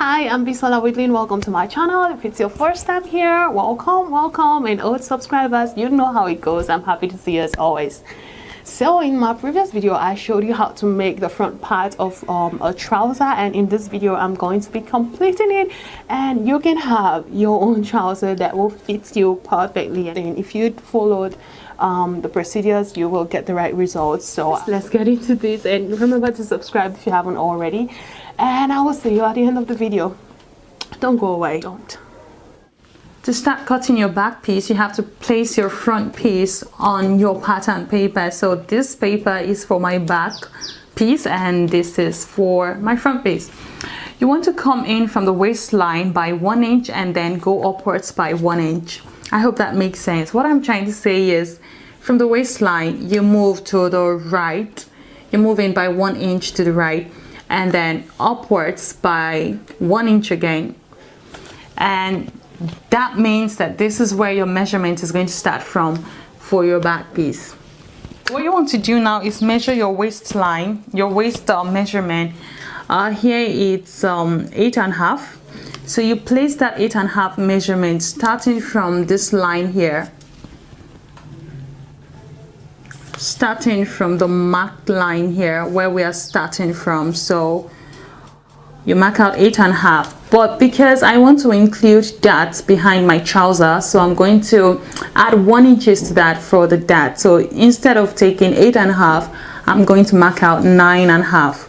Hi, I'm Bisola Whitley and welcome to my channel. If it's your first time here, welcome, and old subscribers, you know how it goes. I'm happy to see you as always. So in my previous video I showed you how to make the front part of a trouser, and in this video I'm going to be completing it, and you can have your own trouser that will fit you perfectly. And if you followed the procedures, you will get the right results. So let's get into this, and remember to subscribe if you haven't already, and I will see you at the end of the video. Don't go away, don't. To start cutting your back piece, you have to place your front piece on your pattern paper. So this paper is for my back piece and this is for my front piece. You want to come in from the waistline by 1 inch and then go upwards by 1 inch. I hope that makes sense. What I'm trying to say is, from the waistline you move to the right, you move in by 1 inch to the right, and then upwards by 1 inch again, and that means that this is where your measurement is going to start from for your back piece. What you want to do now is measure your waistline, your waist measurement. Here it's 8.5. So you place that 8.5 measurement starting from this line here, starting from the marked line here where we are starting from. So you mark out 8.5, but because I want to include that behind my trouser, so I'm going to add 1 inch to that for the dart. So instead of taking 8.5, I'm going to mark out 9.5,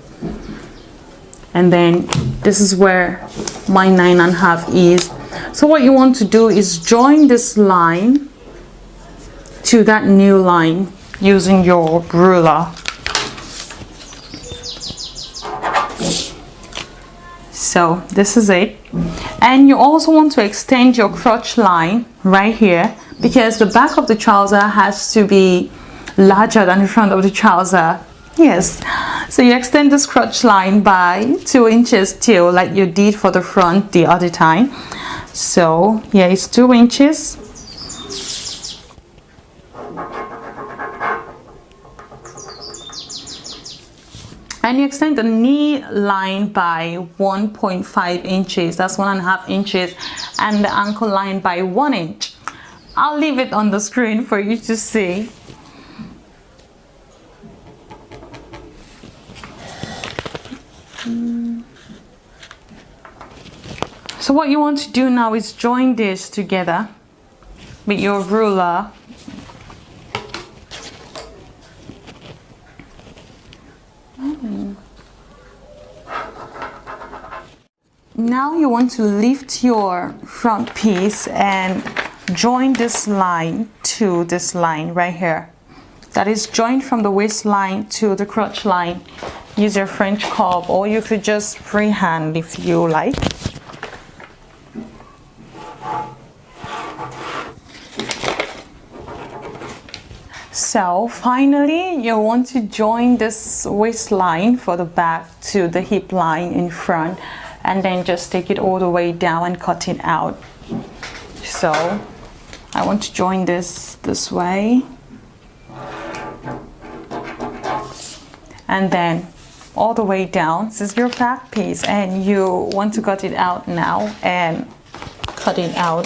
and then this is where my 9.5 is. So what you want to do is join this line to that new line using your ruler. So this is it, and you also want to extend your crotch line right here, because the back of the trouser has to be larger than the front of the trouser. Yes, so you extend this crotch line by 2 inches till, like you did for the front the other time. So here is 2 inches. And you extend the knee line by 1.5 inches, that's 1.5 inches, and the ankle line by 1 inch. I'll leave it on the screen for you to see. So what you want to do now is join this together with your ruler. Now you want to lift your front piece and join this line to this line right here. That is joined from the waistline to the crotch line. Use your French curve, or you could just freehand if you like. So finally you want to join this waistline for the back to the hip line in front, and then just take it all the way down and cut it out. So I want to join this way, and then all the way down. This is your back piece, and you want to cut it out now and cut it out.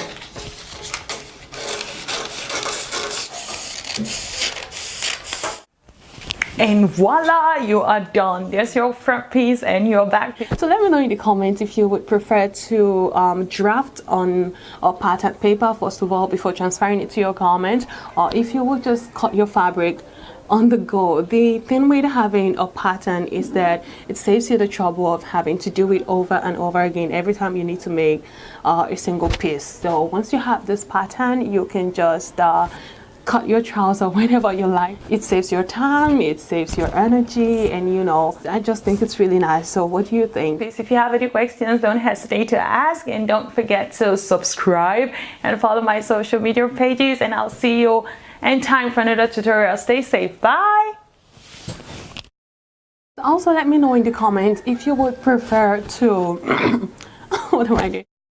And voila, you are done. There's your front piece and your back piece. So let me know in the comments if you would prefer to draft on a pattern paper first of all before transferring it to your garment, or if you would just cut your fabric on the go. The thing with having a pattern is that it saves you the trouble of having to do it over and over again every time you need to make a single piece. So once you have this pattern, you can just cut your trouser whenever you like. It saves your time, it saves your energy, and you know, I just think it's really nice. So what do you think? Please, if you have any questions, don't hesitate to ask, and don't forget to subscribe and follow my social media pages, and I'll see you in time for another tutorial. Stay safe, bye. Also let me know in the comments if you would prefer to what am I doing?